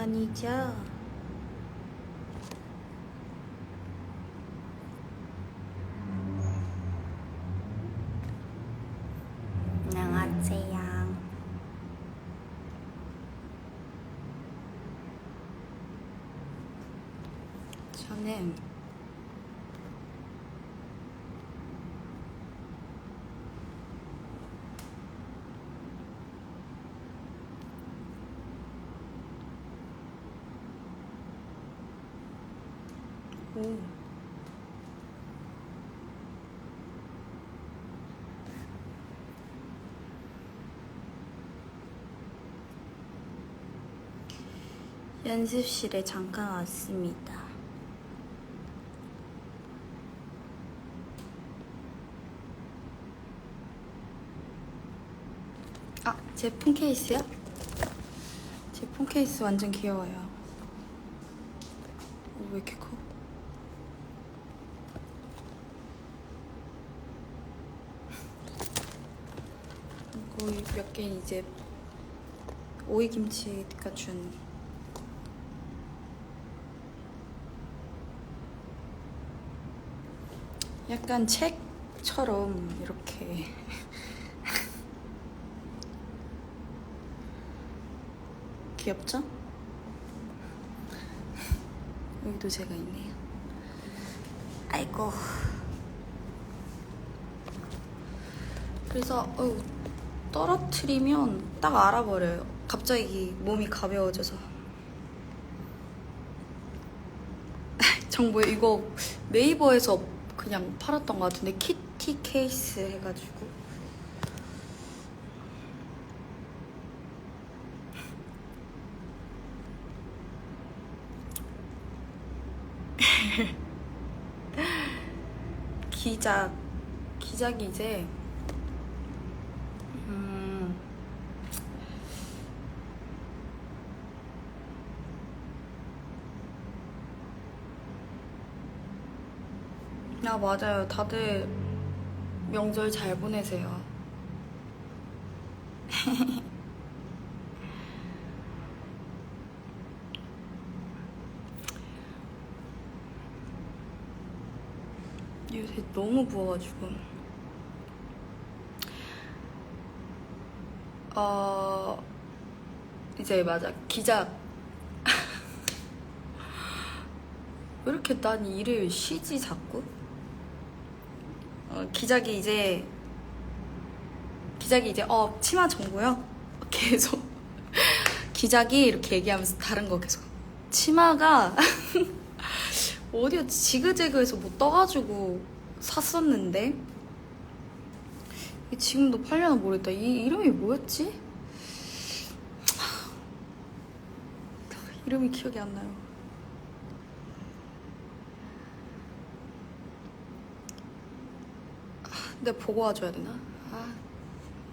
아니죠? 안녕하세요. 저는 오. 연습실에 잠깐 왔습니다. 아, 제품 케이스요? 제품 케이스 완전 귀여워요. 왜 이렇게 커? 거의 몇 개 이제 오이김치가 준 약간 책처럼 이렇게 귀엽죠? 여기도 제가 있네요. 아이고. 그래서 떨어뜨리면 딱 알아버려요. 갑자기 몸이 가벼워져서. 정보 이거 네이버에서 그냥 팔았던 것 같은데 키티 케이스 해가지고. 기작이 이제 아, 맞아요. 다들 명절 잘 보내세요. 요새 너무 부어가지고. 이제 맞아. 기작. 왜 이렇게 난 일을 쉬지 자꾸? 기작이 이제 치마 정보요? 계속 기작이 이렇게 얘기하면서 다른 거 계속 치마가 어디였지? 지그재그에서 뭐 떠가지고 샀었는데 지금도 팔려나 모르겠다. 이 이름이 뭐였지? 이름이 기억이 안 나요. 내가 보고 와줘야 되나?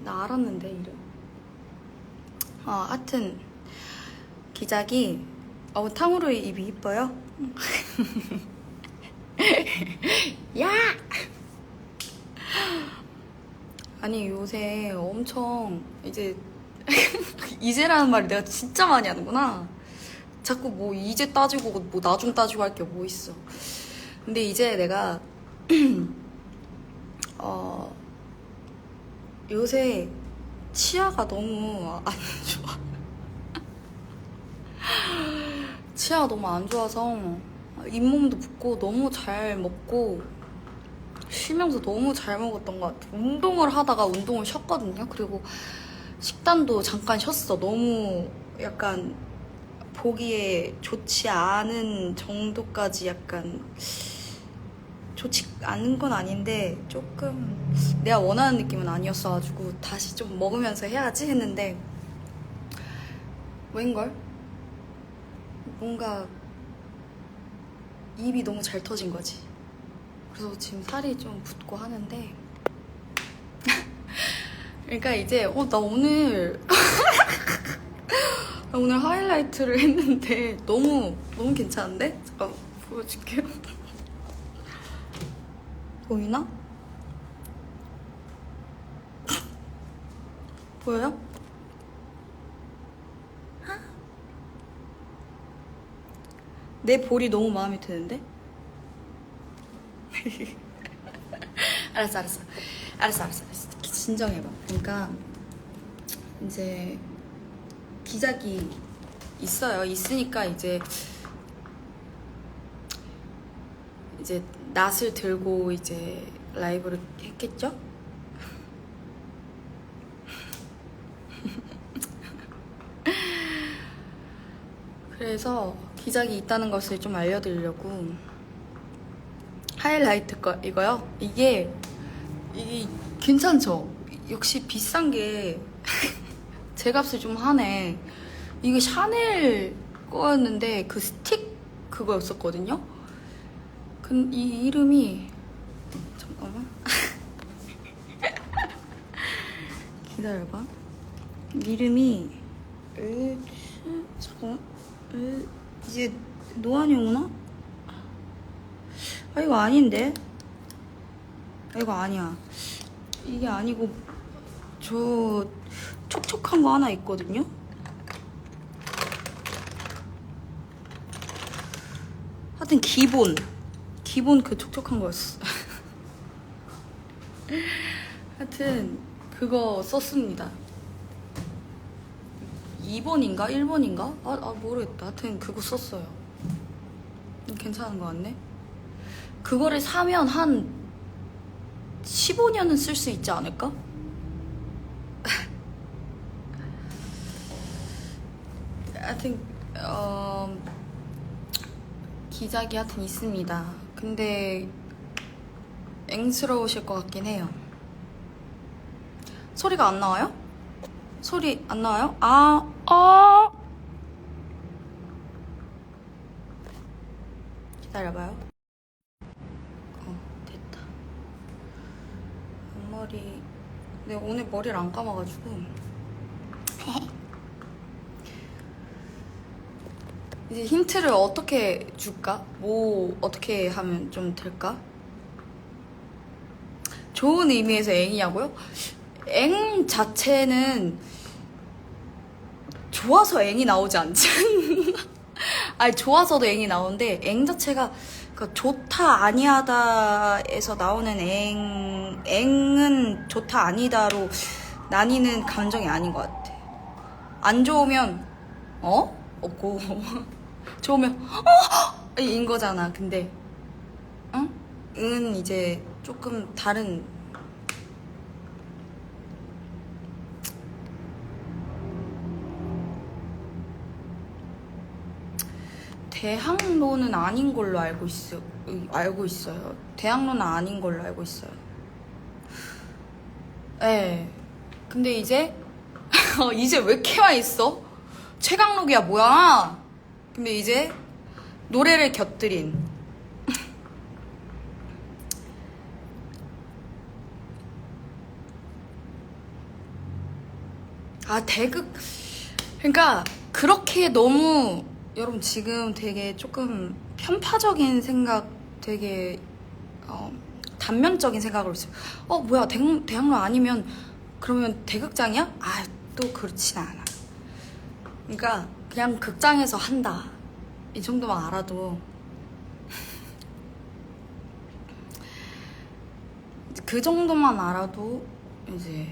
나 알았는데 이름. 하여튼 기작이 탕후루 입이 이뻐요? 야! 아니 요새 엄청 이제 이제라는 말이 내가 진짜 많이 하는구나. 자꾸 뭐 이제 따지고 뭐 나중 따지고 할 게 뭐 있어. 근데 이제 내가 요새 치아가 너무 안 좋아. 치아가 너무 안 좋아서 잇몸도 붓고 너무 잘 먹고 쉬면서 너무 잘 먹었던 것 같아. 운동을 하다가 운동을 쉬었거든요. 그리고 식단도 잠깐 쉬었어. 너무 약간 보기에 좋지 않은 정도까지 약간 좋지 않은 건 아닌데 조금 내가 원하는 느낌은 아니었어가지고 다시 좀 먹으면서 해야지 했는데 웬걸? 뭔가 입이 너무 잘 터진 거지. 그래서 지금 살이 좀 붓고 하는데 그러니까 이제 나 오늘 나 오늘 하이라이트를 했는데 너무 괜찮은데? 잠깐 보여줄게요. 보이나? 보여요? 내 볼이 너무 마음에 드는데? 알았어. 진정해봐. 그러니까 이제 기작이 있어요. 있으니까 이제 낫을 들고 이제 라이브를 했겠죠? 그래서 기작이 있다는 것을 좀 알려드리려고. 하이라이트 거 이거요? 이게 괜찮죠? 역시 비싼 게 제 값을 좀 하네. 이게 샤넬 거였는데 그 스틱 그거였었거든요? 이 이름이 잠깐만 기다려봐. 이름이 잠깐만 이제 노안이 오나? 아 이거 아닌데? 이거 아니야. 이게 아니고 저 촉촉한 거 하나 있거든요? 하여튼 기본 그 촉촉한 거였어. 하여튼 그거 썼습니다. 2번인가 1번인가? 모르겠다. 하여튼 그거 썼어요. 괜찮은 거 같네. 그거를 사면 한 15년은 쓸 수 있지 않을까? 하여튼 기작이 하여튼 있습니다. 근데 앵스러우실 것 같긴 해요. 소리가 안 나와요? 소리 안 나와요? 기다려봐요. 됐다. 앞머리 내가 오늘 머리를 안 감아가지고 이제 힌트를 어떻게 줄까? 뭐 어떻게 하면 좀 될까? 좋은 의미에서 앵이냐고요? 앵 자체는 좋아서 앵이 나오지 않지 않나? 아니 좋아서도 앵이 나오는데 앵 자체가 그러니까 좋다 아니하다에서 나오는 앵은 좋다 아니다로 나뉘는 감정이 아닌 것 같아. 안 좋으면 없고 좋으면 인 거잖아. 근데 은 이제 조금 다른. 대학로는 아닌 걸로 알고 있어요. 대학로는 아닌 걸로 알고 있어요. 네. 근데 이제 이제 왜 이렇게 와 있어? 최강록이야 뭐야? 근데 이제 노래를 곁들인 대극. 그러니까 그렇게 너무 여러분 지금 되게 조금 편파적인 생각, 되게 단면적인 생각으로 있어요. 뭐야 대학로 아니면 그러면 대극장이야? 또 그렇진 않아. 그러니까 그냥 극장에서 한다 이 정도만 알아도 그 정도만 알아도 이제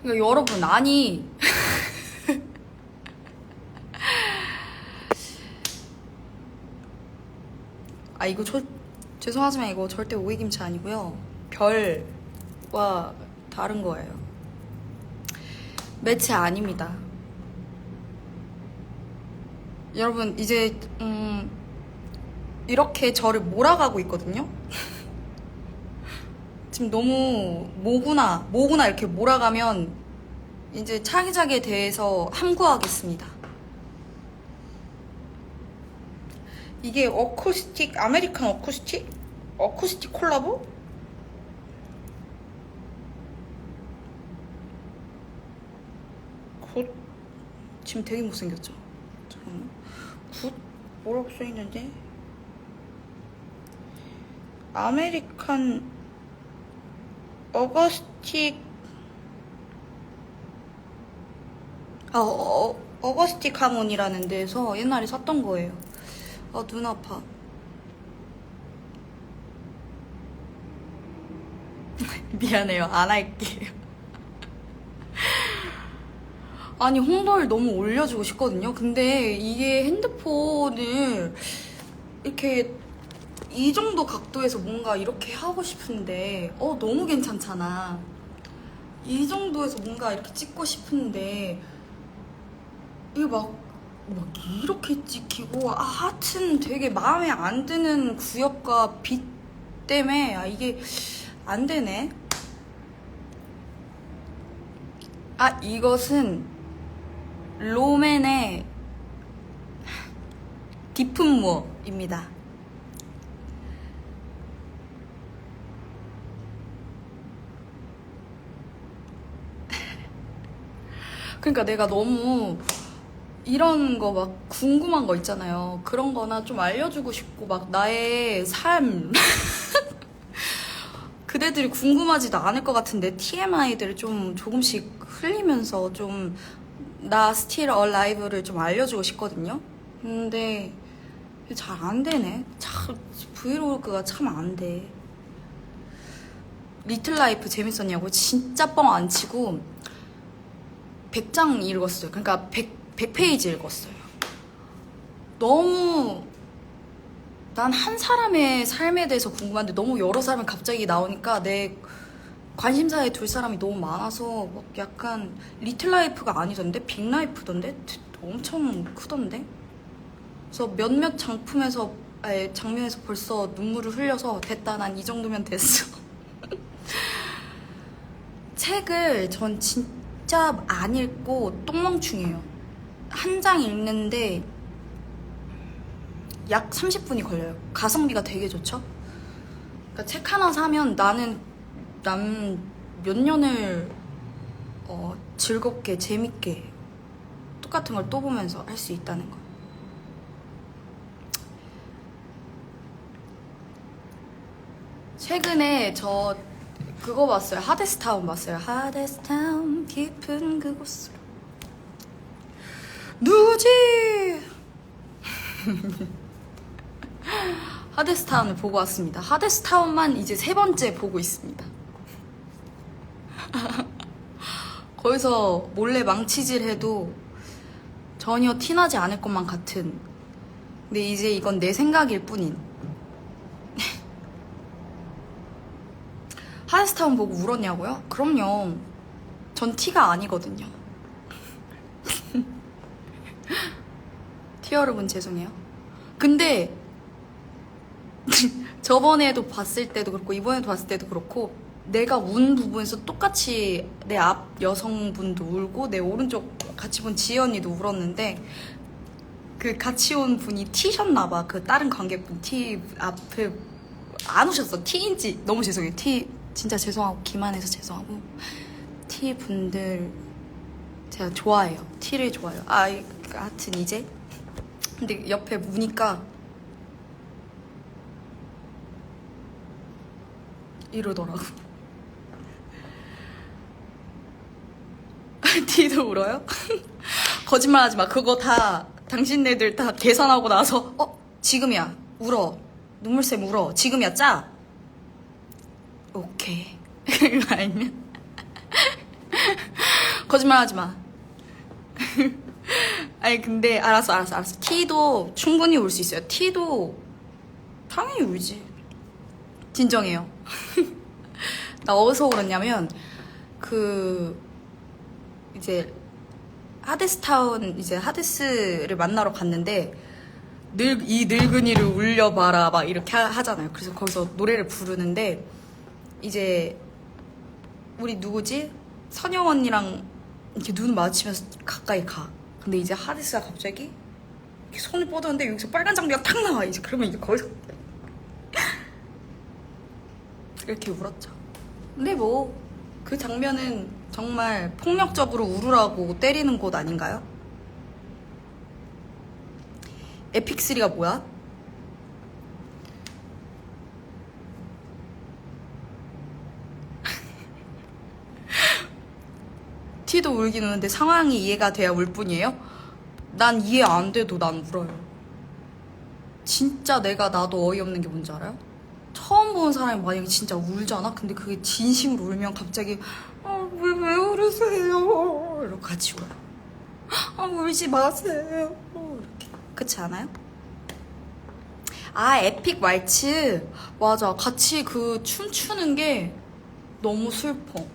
그러니까 여러분 아니 이거 죄송하지만 이거 절대 오이김치 아니고요. 별과 다른 거예요. 매체 아닙니다. 여러분 이제 이렇게 저를 몰아가고 있거든요. 지금 너무 모구나 이렇게 몰아가면 이제 차기작에 대해서 함구하겠습니다. 이게 어쿠스틱 아메리칸 어쿠스틱 콜라보? 굿 지금 되게 못생겼죠? 잠깐만. 굿 뭐라고 써있는데? 아메리칸 어거스틱 어거스틱 하모니라는 데서 옛날에 샀던 거예요. 눈 아파. 미안해요. 안 할게요. 아니, 홍도를 너무 올려주고 싶거든요. 근데 이게 핸드폰을 이렇게 이 정도 각도에서 뭔가 이렇게 하고 싶은데 너무 괜찮잖아. 이 정도에서 뭔가 이렇게 찍고 싶은데 이게 막 이렇게 찍히고 하여튼 되게 마음에 안 드는 구역과 빛 때문에 이게 안 되네. 이것은 롬앤의 디픈무어입니다. 그러니까 내가 너무 이런 거 막 궁금한 거 있잖아요. 그런 거나 좀 알려주고 싶고 막 나의 삶 그대들이 궁금하지도 않을 것 같은데 TMI들을 좀 조금씩 흘리면서 좀 나 스틸 얼라이브를 좀 알려주고 싶거든요. 근데 잘 안 되네. 참 브이로그가 참 안 돼. 리틀 라이프 재밌었냐고? 진짜 뻥 안 치고 100장 읽었어요. 그러니까 100페이지 읽었어요. 너무 난 한 사람의 삶에 대해서 궁금한데 너무 여러 사람이 갑자기 나오니까 내 관심사에 둘 사람이 너무 많아서 막 약간 리틀 라이프가 아니던데? 빅 라이프던데? 엄청 크던데? 그래서 몇몇 장면에서 벌써 눈물을 흘려서 됐다. 난 이 정도면 됐어. 책을 전 진짜 안 읽고 똥멍충이에요. 한 장 읽는데 약 30분이 걸려요. 가성비가 되게 좋죠? 그러니까 책 하나 사면 난 몇 년을 즐겁게 재밌게 똑같은 걸 또 보면서 할 수 있다는 거. 최근에 저 그거 봤어요. 하데스타운 봤어요. 하데스타운 깊은 그곳으로 누구지? 하데스타운을 보고 왔습니다. 하데스타운만 이제 3번째 보고 있습니다. 거기서 몰래 망치질 해도 전혀 티나지 않을 것만 같은, 근데 이제 이건 내 생각일 뿐인. 하데스타운 보고 울었냐고요? 그럼요. 전 티가 아니거든요. 티 여러분 죄송해요. 근데 저번에도 봤을 때도 그렇고 이번에도 봤을 때도 그렇고 내가 운 부분에서 똑같이 내 앞 여성분도 울고 내 오른쪽 같이 본 지혜 언니도 울었는데 그 같이 온 분이 T셨나봐. 그 다른 관객분 T 앞에 안 오셨어. T인지 너무 죄송해요. T 진짜 죄송하고 기만해서 죄송하고 T 분들 제가 좋아해요. T를 좋아해요. 하여튼 이제 근데 옆에 우니까 이러더라고. T도 울어요? 거짓말하지 마. 그거 다 당신네들 다 계산하고 나서 지금이야 울어. 눈물샘 울어. 지금이야 짜. 오케이. 그거 아니면 거짓말하지 마. 아니 근데 알았어. T도 충분히 울 수 있어요. T도 당연히 울지. 진정해요. 나 어디서 울었냐면 이제 하데스타운 이제 하데스를 만나러 갔는데 이 늙은이를 울려봐라 막 이렇게 하잖아요. 그래서 거기서 노래를 부르는데 이제 우리 누구지? 선영 언니랑 이렇게 눈 마주치면서 가까이 가. 근데 이제 하데스가 갑자기 이렇게 손을 뻗었는데 여기서 빨간 장비가 탁 나와. 이제 그러면 이제 거기서 이렇게 울었죠. 근데 뭐 그 장면은 정말 폭력적으로 울으라고 때리는 곳 아닌가요? 에픽3가 뭐야? T도 울긴 우는데 상황이 이해가 돼야 울 뿐이에요? 난 이해 안 돼도 난 울어요. 진짜 나도 어이없는 게 뭔지 알아요? 처음 보는 사람이 만약에 진짜 울잖아? 근데 그게 진심으로 울면 갑자기 왜 울으세요? 이러고 같이 울어요. 울지 마세요. 이렇게. 그렇지 않아요? 에픽 왈츠. 맞아. 같이 그 춤추는 게 너무 슬퍼.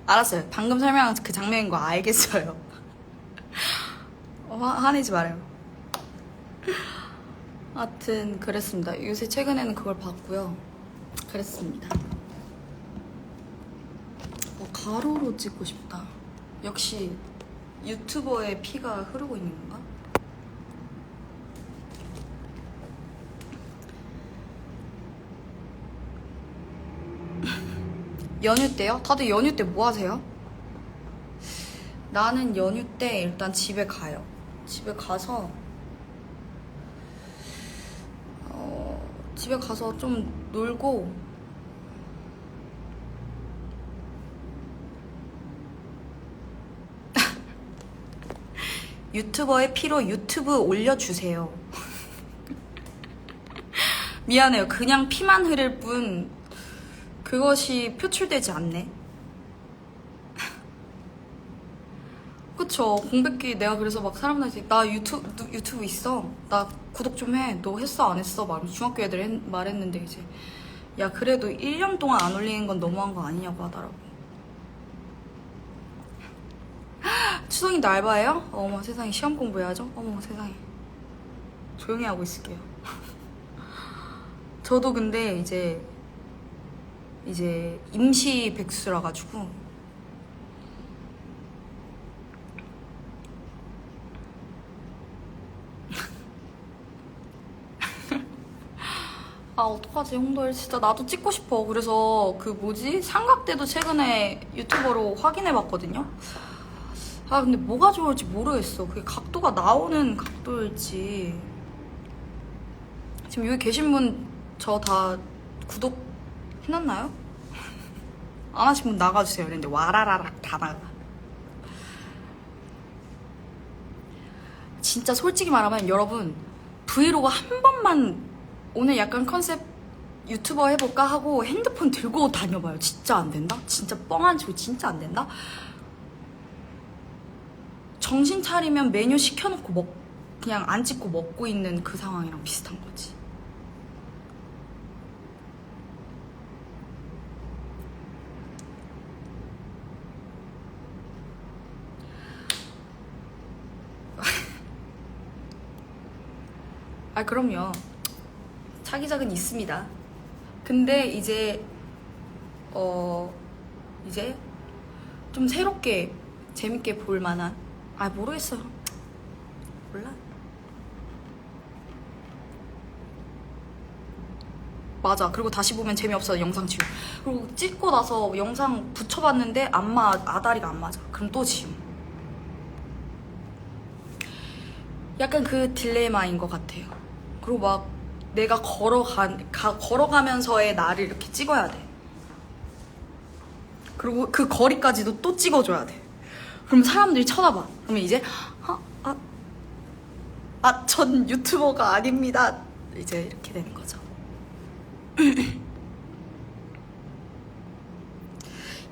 알았어요. 방금 설명한 그 장면인 거 알겠어요. 화내지 말아요. 하여튼 그랬습니다. 요새 최근에는 그걸 봤고요. 그랬습니다. 가로로 찍고 싶다. 역시 유튜버의 피가 흐르고 있는 건가? 연휴 때요? 다들 연휴 때 뭐 하세요? 나는 연휴 때 일단 집에 가요. 집에 가서 집에 가서 좀 놀고 유튜버의 피로 유튜브 올려주세요. 미안해요. 그냥 피만 흐를 뿐 그것이 표출되지 않네. 그쵸. 공백기 내가 그래서 막 사람들한테 나 유튜브 있어. 나 구독 좀 해. 너 했어 안 했어? 막 중학교 애들 말했는데 이제 야 그래도 1년 동안 안 올리는 건 너무한 거 아니냐고 하더라고. 추성이도 알바예요? 어머 세상에 시험 공부해야죠? 어머 세상에 조용히 하고 있을게요. 저도 근데 이제 임시 백수라 가지고 어떡하지 홍도일 진짜 나도 찍고 싶어. 그래서 그 뭐지 삼각대도 최근에 유튜버로 확인해봤거든요. 근데 뭐가 좋을지 모르겠어. 그게 각도가 나오는 각도일지. 지금 여기 계신 분 저 다 구독 해놨나요? 안 하신 분 나가주세요. 이랬는데 와라라락 다 나가. 진짜 솔직히 말하면 여러분 브이로그 한 번만 오늘 약간 컨셉 유튜버 해볼까 하고 핸드폰 들고 다녀봐요. 진짜 안 된다? 진짜 뻥한 소리 진짜 안 된다? 정신 차리면 메뉴 시켜놓고 그냥 안 찍고 먹고 있는 그 상황이랑 비슷한 거지. 그럼요. 차기작은 있습니다. 근데 이제 이제 좀 새롭게 재밌게 볼 만한 모르겠어요. 몰라. 맞아. 그리고 다시 보면 재미없어 영상 지우. 그리고 찍고 나서 영상 붙여봤는데 아다리가 안 맞아. 그럼 또 지움. 약간 그 딜레마인 것 같아요. 그리고 막 내가 걸어가면서의 나를 이렇게 찍어야 돼. 그리고 그 거리까지도 또 찍어줘야 돼. 그럼 사람들이 쳐다봐. 그러면 이제 전 유튜버가 아닙니다. 이제 이렇게 되는 거죠.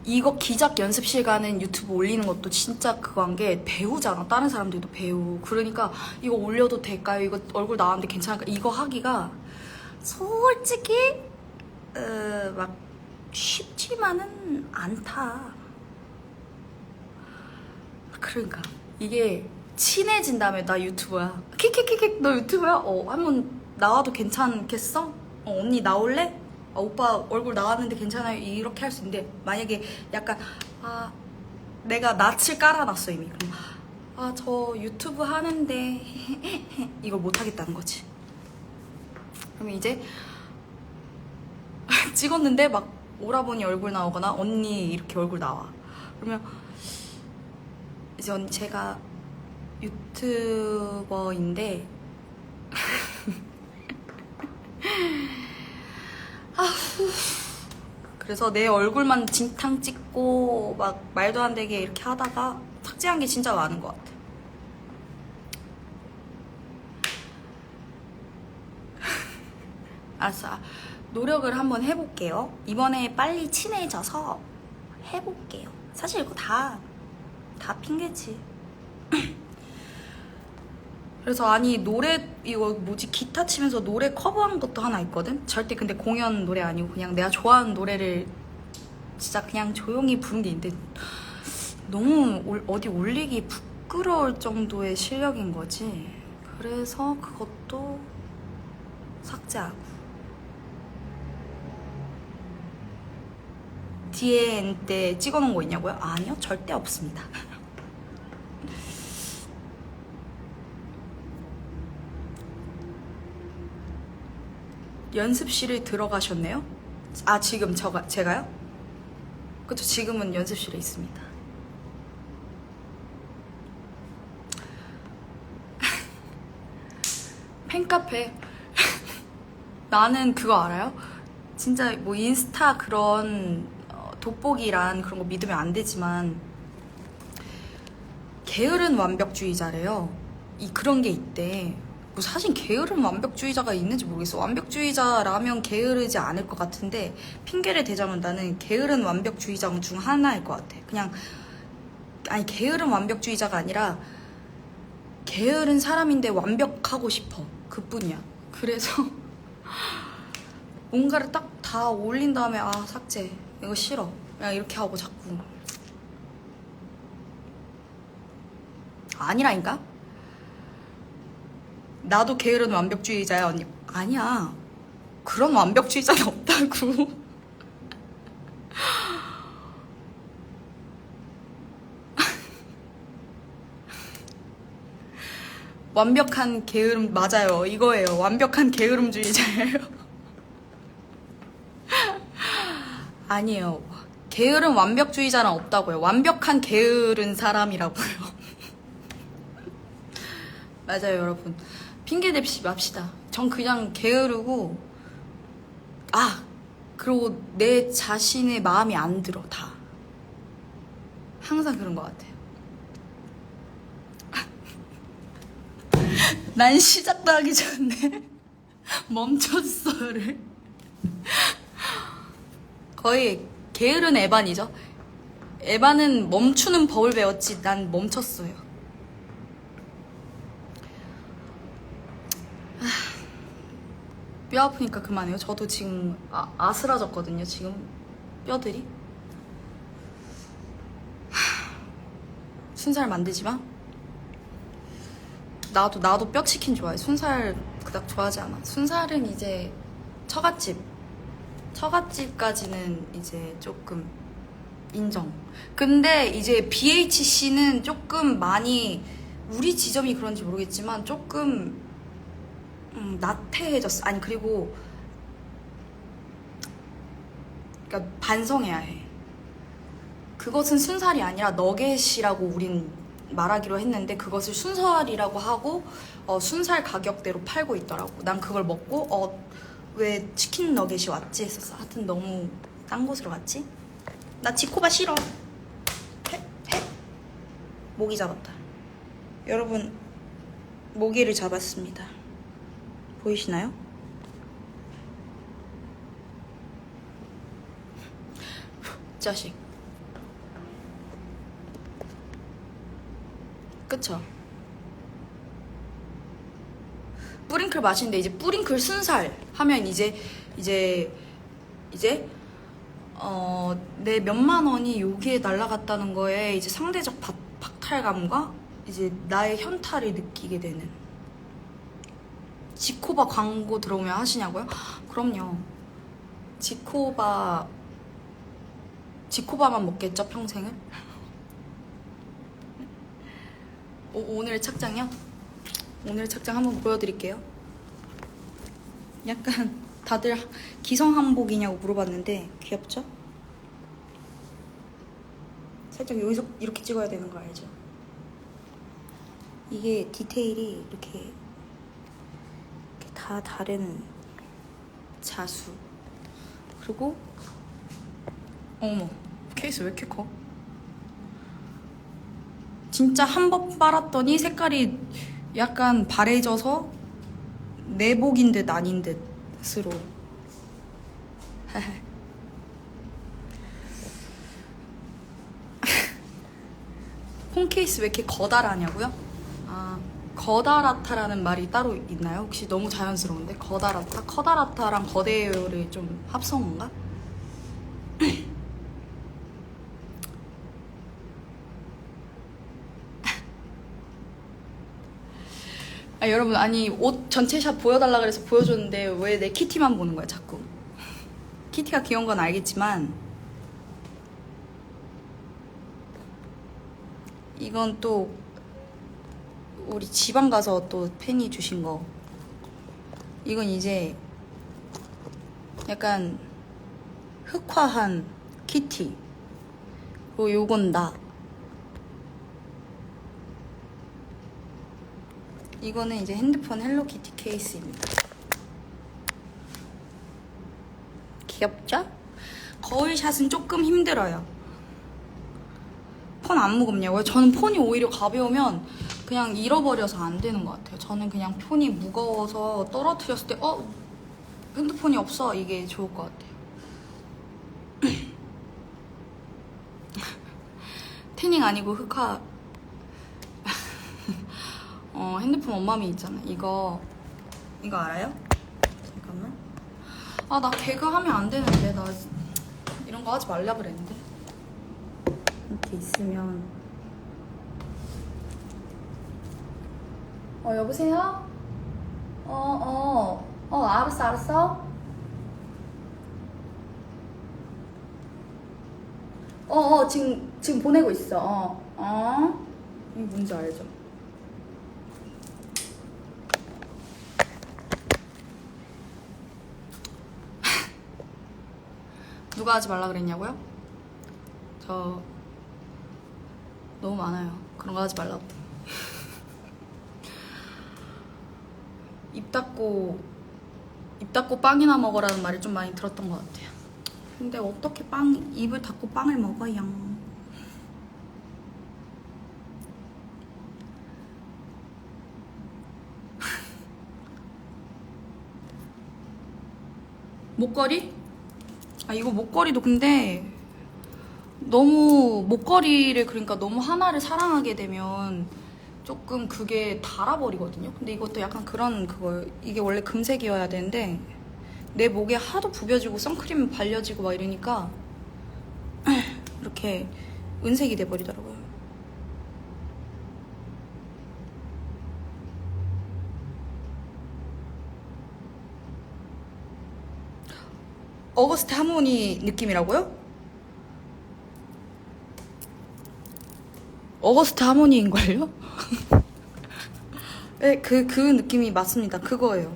이거 기작 연습실 가는 유튜브 올리는 것도 진짜 그거 한 게 배우잖아. 다른 사람들도 배우. 그러니까 이거 올려도 될까요? 이거 얼굴 나왔는데 괜찮을까? 이거 하기가 솔직히 막 쉽지만은 않다. 그러니까 이게 친해진 다음에 나 유튜버야. 킥킥킥킥 너 유튜버야? 한번 나와도 괜찮겠어? 언니 나올래? 오빠 얼굴 나왔는데 괜찮아요? 이렇게 할 수 있는데 만약에 약간 내가 낯을 깔아놨어 이미. 그럼 저 유튜브 하는데 이걸 못하겠다는 거지. 그러면 이제 찍었는데 막 오라버니 얼굴 나오거나 언니 이렇게 얼굴 나와. 그러면 이제 언니 제가 유튜버인데 그래서 내 얼굴만 진탕 찍고 막 말도 안 되게 이렇게 하다가 삭제한 게 진짜 많은 것 같아. 알았어. 노력을 한번 해볼게요. 이번에 빨리 친해져서 해볼게요. 사실 이거 다 핑계지. 그래서 아니 노래 이거 뭐지 기타 치면서 노래 커버한 것도 하나 있거든? 절대 근데 공연 노래 아니고 그냥 내가 좋아하는 노래를 진짜 그냥 조용히 부른 게 있는데 너무 어디 올리기 부끄러울 정도의 실력인 거지. 그래서 그것도 삭제하고 DN 때 찍어놓은 거 있냐고요? 아니요, 절대 없습니다. 연습실에 들어가셨네요? 아, 지금 제가요? 그쵸, 지금은 연습실에 있습니다. 팬카페. 나는 그거 알아요? 진짜 뭐 인스타 그런 돋보기란 그런 거 믿으면 안 되지만 게으른 완벽주의자래요. 그런 게 있대. 뭐 사실 게으른 완벽주의자가 있는지 모르겠어. 완벽주의자라면 게으르지 않을 것 같은데 핑계를 대자면 나는 게으른 완벽주의자 중 하나일 것 같아. 그냥 아니 게으른 완벽주의자가 아니라 게으른 사람인데 완벽하고 싶어. 그뿐이야. 그래서 뭔가를 딱 다 올린 다음에 아 삭제 이거 싫어 그냥 이렇게 하고 자꾸 아니라니까? 나도 게으른 완벽주의자야 언니. 아니야, 그런 완벽주의자는 없다고. 완벽한 게으름 맞아요. 이거예요. 완벽한 게으름주의자예요. 아니에요. 게으른 완벽주의자는 없다고요. 완벽한 게으른 사람이라고요. 맞아요, 여러분. 핑계 대지 맙시다. 전 그냥 게으르고 그리고 내 자신의 마음이 안 들어. 다 항상 그런 것 같아요. 난 시작도 하기 전에 멈췄어를. 거의 게으른 에반이죠. 에반은 멈추는 법을 배웠지 난 멈췄어요. 뼈 아프니까 그만해요. 저도 지금 아스라졌거든요. 지금 뼈들이. 순살 만들지 마. 나도 뼈치킨 좋아해. 순살 그닥 좋아하지 않아. 순살은 이제 처갓집까지는 이제 조금 인정. 근데 이제 BHC는 조금 많이 우리 지점이 그런지 모르겠지만 조금 나태해졌어. 아니 그리고 그러니까 반성해야 해. 그것은 순살이 아니라 너겟이라고 우린 말하기로 했는데 그것을 순살이라고 하고 순살 가격대로 팔고 있더라고. 난 그걸 먹고 왜 치킨 너겟이 왔지 했었어. 하여튼 너무 딴 곳으로 갔지? 나 지코바 싫어. 해? 모기 잡았다. 여러분 모기를 잡았습니다. 보이시나요? 자식. 그쵸? 뿌링클 맛있는데 이제 뿌링클 순살 하면 이제 내 몇만 원이 여기에 날라갔다는 거에 이제 상대적 박탈감과 이제 나의 현타를 느끼게 되는. 지코바 광고 들어오면 하시냐고요? 그럼요. 지코바만 먹겠죠, 평생을? 오늘의 착장이요? 오늘의 착장 한번 보여드릴게요. 약간 다들 기성한복이냐고 물어봤는데 귀엽죠? 살짝 여기서 이렇게 찍어야 되는 거 알죠? 이게 디테일이 이렇게 다 다른 자수. 그리고 어머, 케이스 왜 이렇게 커? 진짜 한 번 빨았더니 색깔이 약간 바래져서 내복인 듯 아닌 듯으로. 폰 케이스 왜 이렇게 거달하냐고요? 아, 거달하다라는 말이 따로 있나요? 혹시 너무 자연스러운데? 거달하다? 커다랗다랑 거대를 좀 합성한 건가? 아, 여러분, 아니 옷 전체 샷 보여달라 그래서 보여줬는데 왜 내 키티만 보는 거야 자꾸. 키티가 귀여운 건 알겠지만 이건 또 우리 지방 가서 또 팬이 주신 거. 이건 이제 약간 흑화한 키티. 그리고 요건 나. 이거는 이제 핸드폰 헬로키티 케이스입니다. 귀엽죠? 거울샷은 조금 힘들어요. 폰 안 무겁냐고요? 저는 폰이 오히려 가벼우면 그냥 잃어버려서 안 되는 것 같아요. 저는 그냥 폰이 무거워서 떨어뜨렸을 때 핸드폰이 없어, 이게 좋을 것 같아요. 태닝 아니고 흑화. 핸드폰 원맘이 있잖아. 이거 알아요? 잠깐만. 아, 나 개그 하면 안 되는데. 나 이런 거 하지 말라 그랬는데. 이렇게 있으면. 여보세요? 알았어. 지금 보내고 있어. 이게 뭔지 알죠? 누가 하지 말라 그랬냐고요? 저 너무 많아요. 그런 거 하지 말라고. 입 닫고 빵이나 먹으라는 말을 좀 많이 들었던 것 같아요. 근데 어떻게 입을 닫고 빵을 먹어요? 목걸이? 이거 목걸이도 근데 너무 목걸이를 그러니까 너무 하나를 사랑하게 되면 조금 그게 닳아버리거든요. 근데 이것도 약간 그런 그거. 이게 원래 금색이어야 되는데 내 목에 하도 부벼지고 선크림 발려지고 막 이러니까 이렇게 은색이 돼버리더라고요. 어거스트 하모니 느낌이라고요? 어거스트 하모니인걸요? 네, 그 느낌이 맞습니다. 그거예요.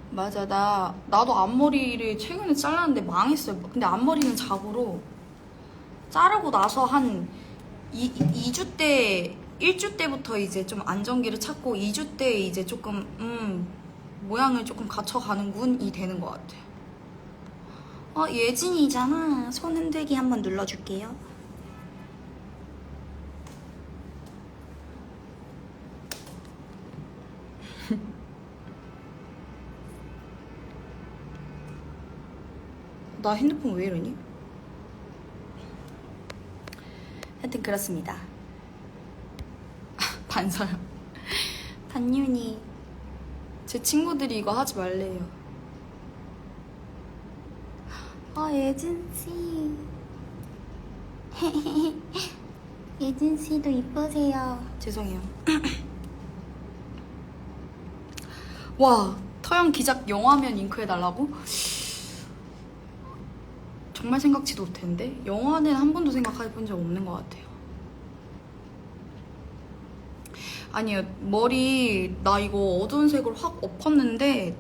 맞아, 나도 앞머리를 최근에 잘랐는데 망했어요. 근데 앞머리는 자고로 자르고 나서 한 2주 때, 1주 때부터 이제 좀 안정기를 찾고 2주 때 이제 조금 모양을 조금 갖춰가는군이 되는 것 같아요. 예진이잖아. 손 흔들기 한번 눌러줄게요. 나 핸드폰 왜 이러니? 하여튼 그렇습니다. 반서요. 반윤이. 제 친구들이 이거 하지 말래요. 예진씨. 예진씨도 이쁘세요. 죄송해요. 와, 터영 기작 영화면 잉크해달라고? 정말 생각지도 못했는데? 영화는 한 번도 생각해본 적 없는 것 같아요. 아니요, 머리 나 이거 어두운 색으로 확 엎었는데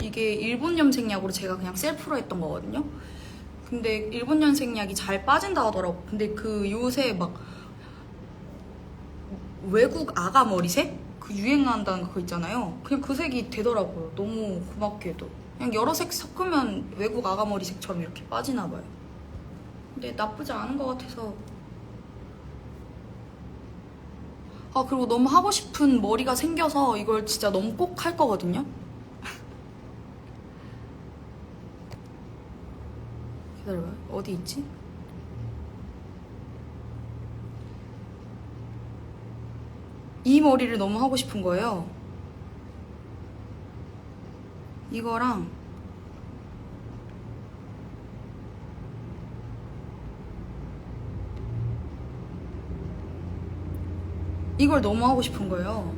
이게 일본 염색약으로 제가 그냥 셀프로 했던 거거든요. 근데 일본 염색약이 잘 빠진다 하더라고. 근데 그 요새 막 외국 아가 머리색? 그 유행한다는 거 있잖아요. 그냥 그 색이 되더라고요. 너무 고맙게도. 그냥 여러 색 섞으면 외국 아가 머리색처럼 이렇게 빠지나 봐요. 근데 나쁘지 않은 것 같아서. 아, 그리고 너무 하고 싶은 머리가 생겨서 이걸 진짜 너무 꼭 할 거거든요. 기다려봐요. 어디 있지? 이 머리를 너무 하고 싶은 거예요. 이거랑 이걸 너무 하고 싶은 거예요.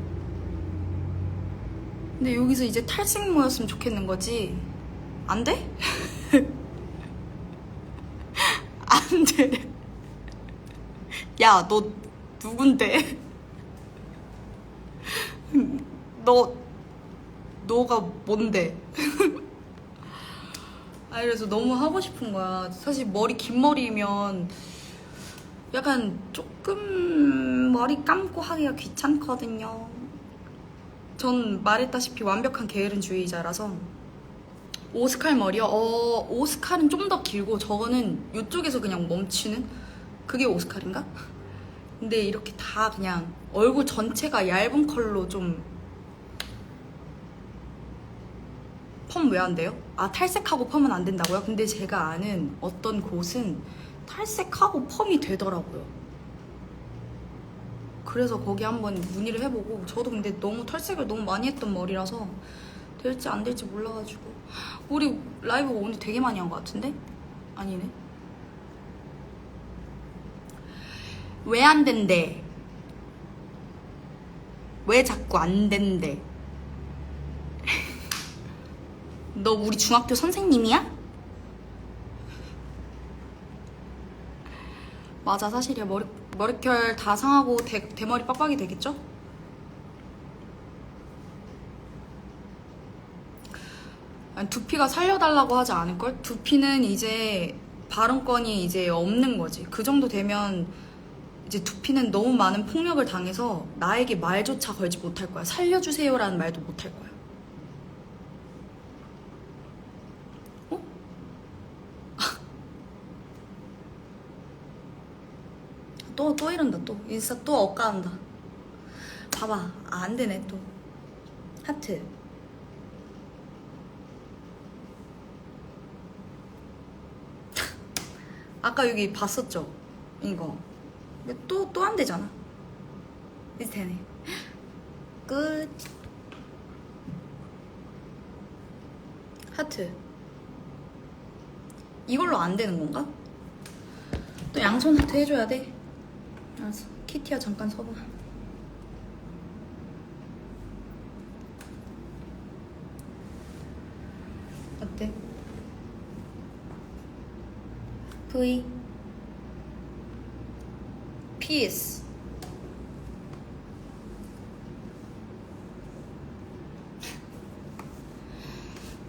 근데 여기서 이제 탈색 모였으면 좋겠는 거지. 안 돼? 안 돼. 야, 너 누군데? 너가 뭔데? 아, 그래서 너무 하고 싶은 거야. 사실 머리 긴 머리면 약간 조금 머리 감고 하기가 귀찮거든요. 전 말했다시피 완벽한 게으름주의자라서. 오스칼 머리요? 오스칼은 좀 더 길고 저거는 이쪽에서 그냥 멈추는? 그게 오스칼인가? 근데 이렇게 다 그냥 얼굴 전체가 얇은 컬러 좀. 펌 왜 안 돼요? 아, 탈색하고 펌은 안 된다고요? 근데 제가 아는 어떤 곳은 탈색하고 펌이 되더라고요. 그래서 거기 한번 문의를 해보고. 저도 근데 너무 탈색을 너무 많이 했던 머리라서 될지 안 될지 몰라가지고. 우리 라이브 오늘 되게 많이 한 것 같은데? 아니네. 왜 안 된대? 왜 자꾸 안 된대? 너 우리 중학교 선생님이야? 맞아, 사실이야. 머릿결 다 상하고 대머리 빡빡이 되겠죠? 아니, 두피가 살려달라고 하지 않을걸? 두피는 이제 발언권이 이제 없는 거지. 그 정도 되면 이제 두피는 너무 많은 폭력을 당해서 나에게 말조차 걸지 못할 거야. 살려주세요라는 말도 못할 거야. 어? 또 이런다. 또 인스타 또 엇가한다. 봐봐, 안 되네. 또 하트. 아까 여기 봤었죠? 이거 또 안 되잖아. 이제 되네. 끝. 하트. 이걸로 안 되는 건가? 또 양손 하트 해줘야 돼. 알았어. 키티야, 잠깐 서봐. 어때? V 피스.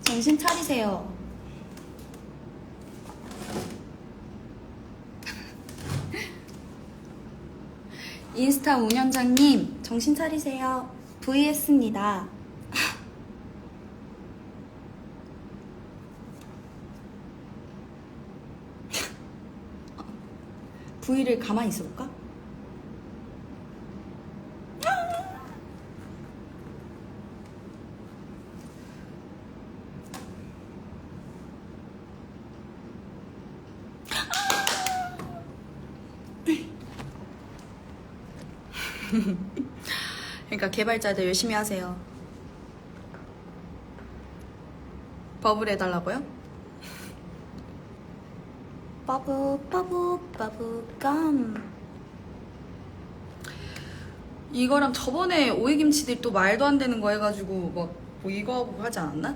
정신 차리세요. 인스타 운영자님, 정신 차리세요. VS입니다. V를 가만히 있어볼까? 그러니까 개발자들 열심히 하세요. 버블 해달라고요? 버블감. 이거랑 저번에 오이김치들 또 말도 안 되는 거 해가지고 막 뭐 이거 하고 하지 않았나?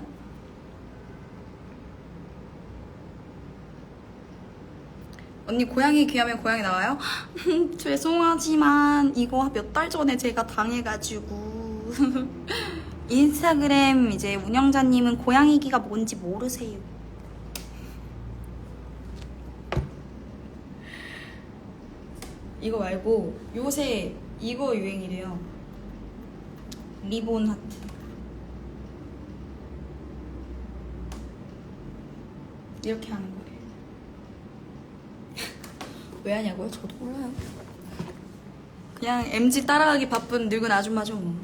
언니 고양이 귀하면 고양이 나와요? 죄송하지만 이거 몇 달 전에 제가 당해가지고 인스타그램 이제 운영자님은 고양이 귀가 뭔지 모르세요. 이거 말고 요새 이거 유행이래요. 리본 하트. 이렇게 하는 거래요. 왜 하냐고요? 저도 몰라요. 그냥 MG 따라가기 바쁜 늙은 아줌마죠 뭐.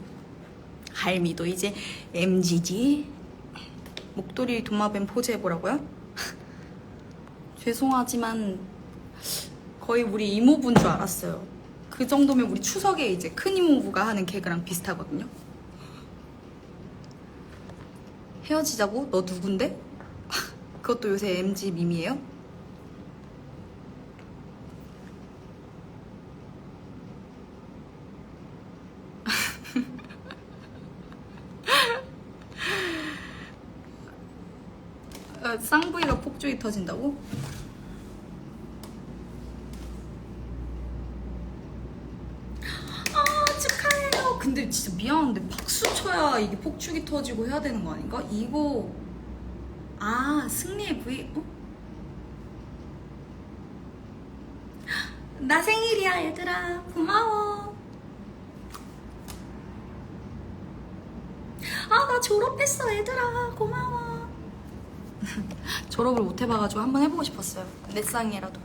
할미도 이제 MG지. 목도리 도마뱀 포즈 해보라고요? 죄송하지만 거의 우리 이모부인 줄 알았어요. 그 정도면 우리 추석에 이제 큰 이모부가 하는 개그랑 비슷하거든요. 헤어지자고? 너 누군데? 그것도 요새 MG 밈이에요? 쌍부이가 폭죽이 터진다고? 아 축하해요. 근데 진짜 미안한데 박수 쳐야 이게 폭죽이 터지고 해야 되는 거 아닌가? 이거 승리의 부위 어? 나 생일이야 얘들아. 고마워. 나 졸업했어 얘들아. 고마워. 졸업을 못 해봐가지고 한번 해보고 싶었어요. 내 쌍이라도.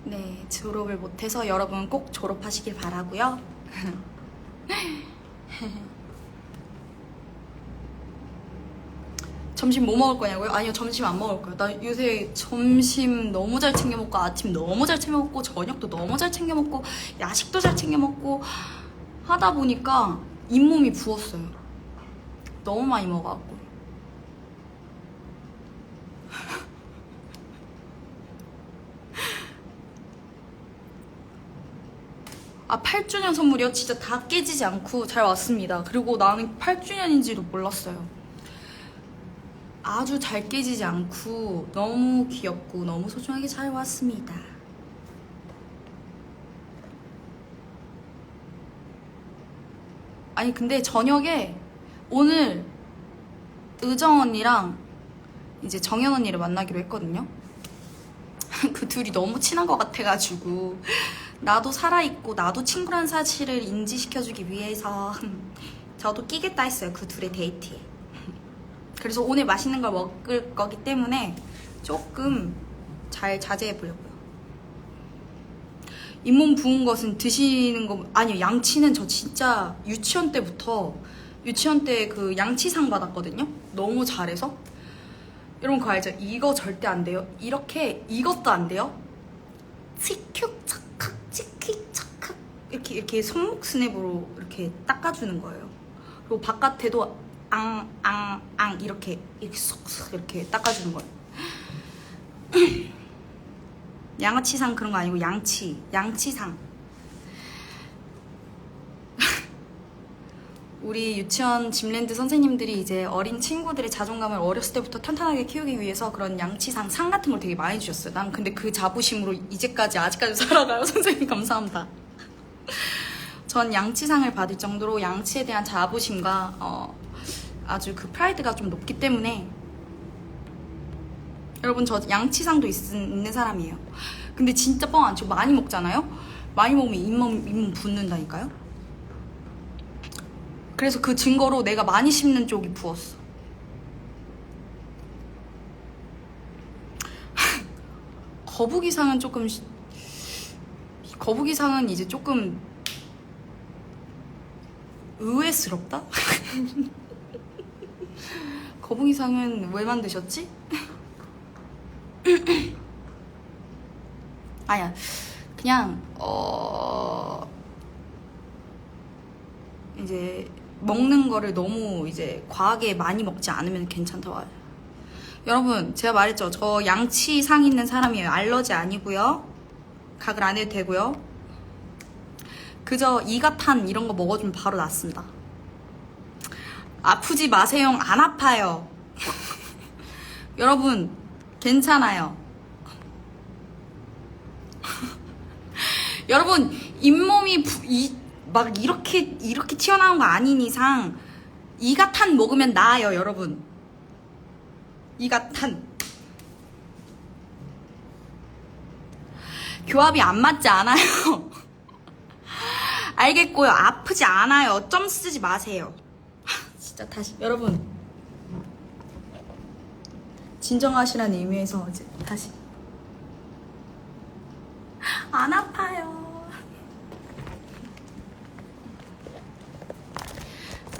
네, 졸업을 못해서 여러분 꼭 졸업하시길 바라고요. 점심 뭐 먹을 거냐고요? 아니요, 점심 안 먹을 거예요. 나 요새 점심 너무 잘 챙겨 먹고, 아침 너무 잘 챙겨 먹고, 저녁도 너무 잘 챙겨 먹고, 야식도 잘 챙겨 먹고 하다 보니까 잇몸이 부었어요. 너무 많이 먹어갖고. 8주년 선물이요? 진짜 다 깨지지 않고 잘 왔습니다. 그리고 나는 8주년인지도 몰랐어요. 아주 잘 깨지지 않고 너무 귀엽고 너무 소중하게 잘 왔습니다. 아니 근데 저녁에 오늘 의정 언니랑 이제 정연 언니를 만나기로 했거든요. 그 둘이 너무 친한 것 같아가지고 나도 살아있고 나도 친구란 사실을 인지시켜주기 위해서 저도 끼겠다 했어요. 그 둘의 데이트에. 그래서 오늘 맛있는 걸 먹을 거기 때문에 조금 잘 자제해 보려고요. 잇몸 부은 것은 드시는 거 아니요. 양치는 저 진짜 유치원 때부터 유치원 때 그 양치상 받았거든요. 너무 잘해서. 여러분 그거 알죠? 이거 절대 안 돼요. 이렇게 이것도 안 돼요. 치큐 착각 치키 착각 이렇게 손목 스냅으로 이렇게 닦아주는 거예요. 그리고 바깥에도 앙 이렇게 쏙쏙 이렇게 닦아주는 거예요. 양아치상 그런 거 아니고 양치상. 우리 유치원 짐랜드 선생님들이 이제 어린 친구들의 자존감을 어렸을 때부터 탄탄하게 키우기 위해서 그런 양치상 상 같은 걸 되게 많이 주셨어요. 난 근데 그 자부심으로 아직까지 살아가요. 선생님 감사합니다. 전 양치상을 받을 정도로 양치에 대한 자부심과 아주 그 프라이드가 좀 높기 때문에 여러분 저 양치상도 있는 사람이에요. 근데 진짜 뻥 안 치고 많이 먹잖아요? 많이 먹으면 잇몸 붓는다니까요? 그래서 그 증거로 내가 많이 씹는 쪽이 부었어. 거북이상은 이제 조금 의외스럽다? 거북이상은 왜 만드셨지? 아니야, 그냥 이제 먹는 거를 너무 이제 과하게 많이 먹지 않으면 괜찮다고 해요. 여러분 제가 말했죠. 저 양치상 있는 사람이에요. 알러지 아니고요. 각을 안 해도 되고요. 그저 이가탄 이런 거 먹어주면 바로 낫습니다. 아프지 마세요. 안 아파요. 여러분 괜찮아요. 여러분 잇몸이 막 이렇게 튀어나온 거 아닌 이상 이가탄 먹으면 나아요. 여러분 이가탄 교합이 안 맞지 않아요. 알겠고요. 아프지 않아요. 점 쓰지 마세요. 진짜 다시 여러분 진정하시라는 의미에서 이제 다시 안 아파요.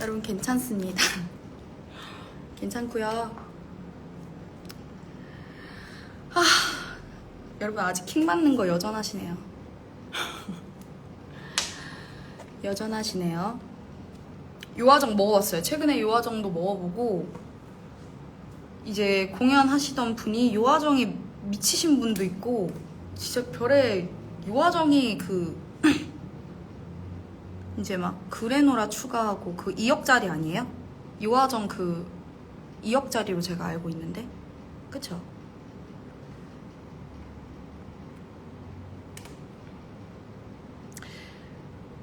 여러분 괜찮습니다. 괜찮고요. 여러분 아직 킹 받는 거 여전하시네요. 여전하시네요. 요화정 먹어봤어요. 최근에 요화정도 먹어보고 이제 공연하시던 분이 요화정이 미치신 분도 있고 진짜 별의 요화정이 그 이제 막 그래노라 추가하고 그 2억짜리 아니에요? 요화정 그 2억짜리로 제가 알고 있는데 그쵸?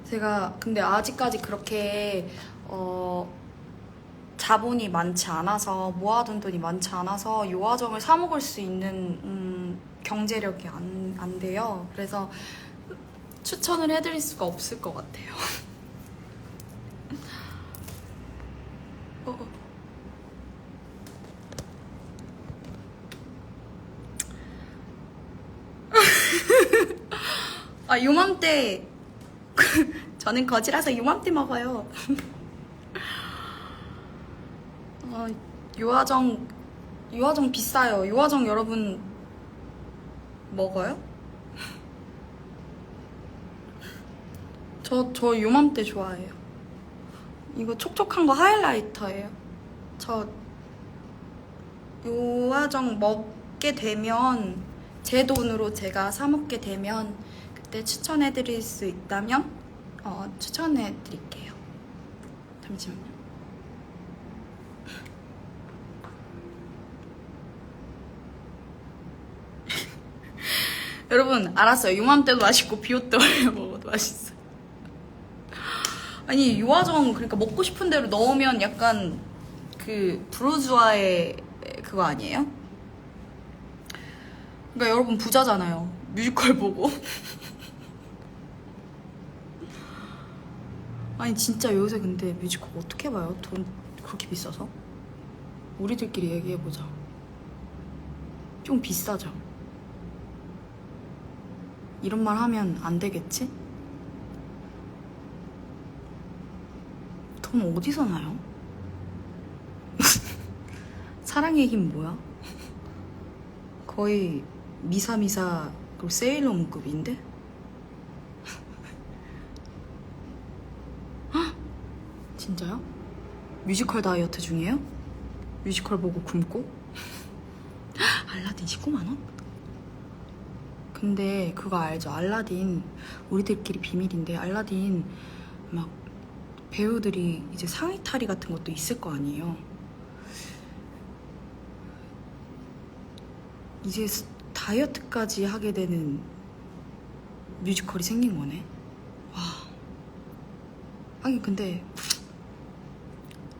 제가 근데 아직까지 그렇게 자본이 많지 않아서 모아둔 돈이 많지 않아서 요화정을 사 먹을 수 있는 경제력이 안 돼요. 그래서 추천을 해드릴 수가 없을 것 같아요. 아 요맘때 저는 거지라서 요맘때 먹어요. 요화정 비싸요. 요화정 여러분 먹어요? 저 요맘때 좋아해요. 이거 촉촉한 거 하이라이터예요. 저 요화정 먹게 되면 제 돈으로 제가 사 먹게 되면 그때 추천해드릴 수 있다면 추천해드릴게요. 잠시만요. 여러분 알았어요. 요맘때도 맛있고 비오 때 올려 먹어도 맛있어요. 아니 요화정 그러니까 먹고 싶은 대로 넣으면 약간 그 부르주아의 그거 아니에요? 그러니까 여러분 부자잖아요. 뮤지컬 보고. 아니 진짜 요새 근데 뮤지컬 어떻게 봐요? 돈 그렇게 비싸서? 우리들끼리 얘기해보자. 좀 비싸죠? 이런 말 하면 안 되겠지? 돈 어디서 나요? 사랑의 힘 뭐야? 거의 미사미사 그리고 세일러문급인데? 진짜요? 뮤지컬 다이어트 중이에요? 뮤지컬 보고 굶고? 알라딘 19만원? 근데 그거 알죠? 알라딘 우리들끼리 비밀인데 알라딘 막 배우들이 이제 상의 탈의 같은 것도 있을 거 아니에요. 이제 다이어트까지 하게 되는 뮤지컬이 생긴 거네. 와. 아니 근데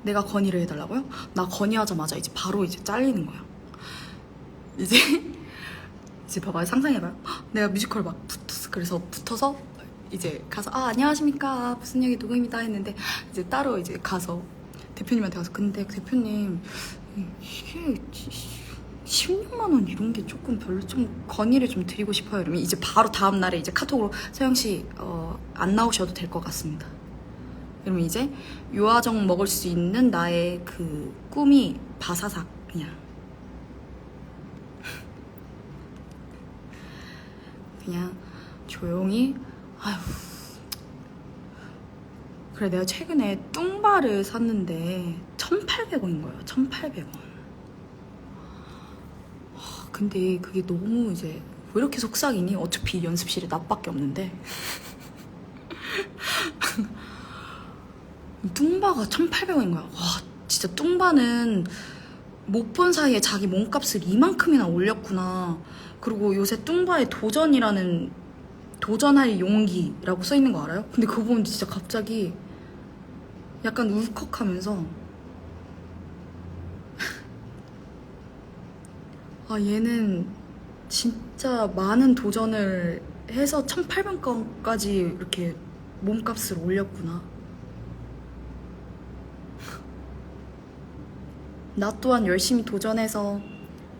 내가 건의를 해달라고요? 나 건의하자마자 이제 바로 이제 잘리는 거야. 이제 봐봐요. 상상해봐요. 내가 뮤지컬 막 붙었어. 그래서 붙어서 이제 가서 안녕하십니까 무슨 얘기 누구입니다 했는데 이제 따로 이제 가서 대표님한테 가서 근데 대표님 이게 16만 원 이런 게 조금 별로 좀 건의를 좀 드리고 싶어요. 이러면 이제 바로 다음 날에 이제 카톡으로 서영 씨 안 나오셔도 될 것 같습니다. 그러면 이제 요화정 먹을 수 있는 나의 그 꿈이 바사삭 그냥 조용히 아휴. 그래 내가 최근에 뚱바를 샀는데 1,800원인 거예요. 1,800원. 근데 그게 너무 이제 왜 이렇게 속삭이니? 어차피 연습실에 나밖에 없는데 뚱바가 1,800원인 거야. 와 진짜 뚱바는 못 본 사이에 자기 몸값을 이만큼이나 올렸구나. 그리고 요새 뚱바에 도전할 용기라고 써있는 거 알아요? 근데 그거 보면 진짜 갑자기 약간 울컥하면서 아 얘는 진짜 많은 도전을 해서 1,800원까지 이렇게 몸값을 올렸구나. 나 또한 열심히 도전해서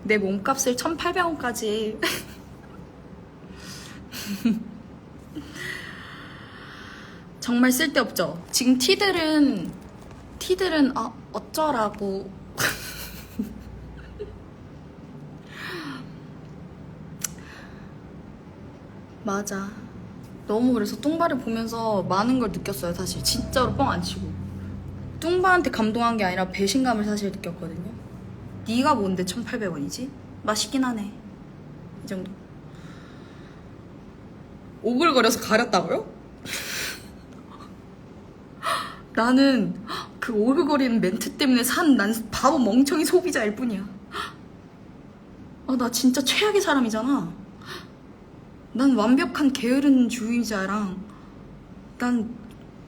내 몸값을 1,800원까지 정말 쓸데없죠. 지금 티들은 어쩌라고 맞아. 너무 그래서 뚱바를 보면서 많은 걸 느꼈어요. 사실 진짜로 뻥 안 치고 뚱바한테 감동한 게 아니라 배신감을 사실 느꼈거든요. 네가 뭔데 1,800원이지? 맛있긴 하네. 이 정도. 오글거려서 가렸다고요? 나는 그 오글거리는 멘트 때문에 산 난 바보 멍청이 소비자일 뿐이야. 나 진짜 최악의 사람이잖아. 난 완벽한 게으른주의자랑 난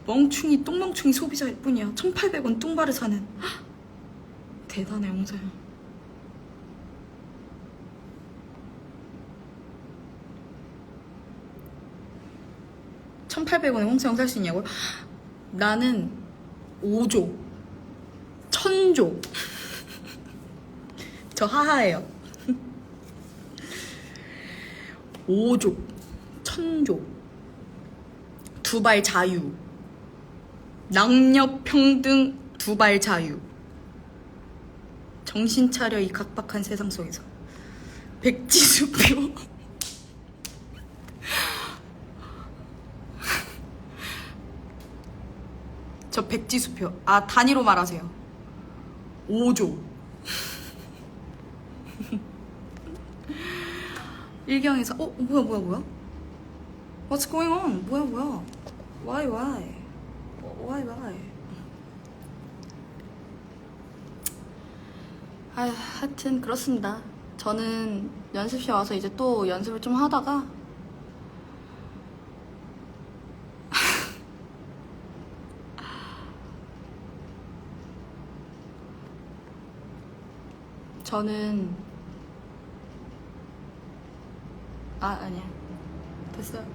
멍충이 똥멍충이 소비자일 뿐이야. 1,800원 뚱바를 사는. 대단해 홍서영. 1,800원에 홍서영 살 수 있냐고요? 나는 5조 1,000조 저 하하예요. 5조 1,000조 두발 자유 남녀평등 두발 자유 정신 차려 이 각박한 세상 속에서 백지수표 저 백지수표 단위로 말하세요. 5조 일경에서 뭐야 What's going on? 뭐야 Why 하여튼 그렇습니다. 저는 연습실 와서 이제 또 연습을 좀 하다가 저는 아니야 됐어요.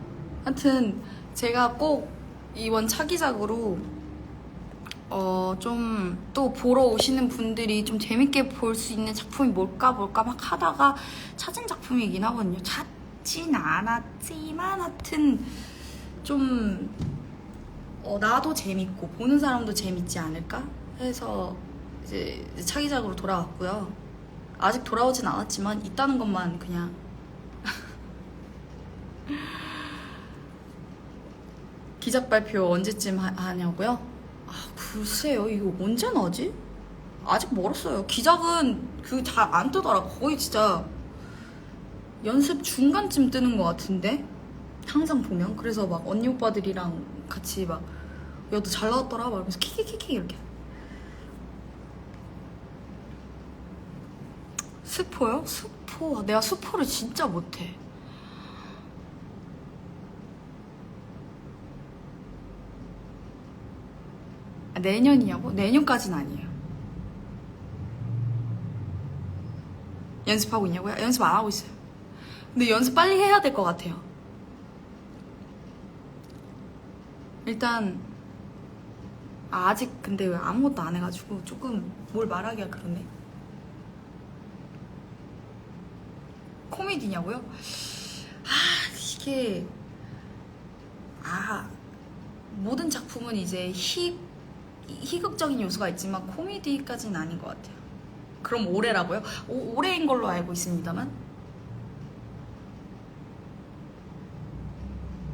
하여튼 제가 꼭 이번 차기작으로 좀 또 보러 오시는 분들이 좀 재밌게 볼 수 있는 작품이 뭘까 막 하다가 찾은 작품이긴 하거든요. 찾진 않았지만 하여튼 좀 나도 재밌고 보는 사람도 재밌지 않을까 해서 이제 차기작으로 돌아왔고요. 아직 돌아오진 않았지만 있다는 것만 그냥 기작 발표 언제쯤 하냐고요? 글쎄요. 이거 언제 나지? 아직 멀었어요. 기작은 잘 안 뜨더라. 거의 진짜 연습 중간쯤 뜨는 것 같은데 항상 보면. 그래서 막 언니 오빠들이랑 같이 막 야 너 잘 나왔더라 막 이러면서 키키키키 이렇게. 스포요? 스포 내가 스포를 진짜 못해. 내년이냐고? 내년까지는 아니에요. 연습하고 있냐고요? 연습 안 하고 있어요. 근데 연습 빨리 해야 될 것 같아요. 일단 아직 근데 왜 아무것도 안 해가지고 조금 뭘 말하기가 그러네. 코미디냐고요? 이게 모든 작품은 이제 희극적인 요소가 있지만 코미디까지는 아닌 것 같아요. 그럼 올해라고요? 올해인 걸로 알고 있습니다만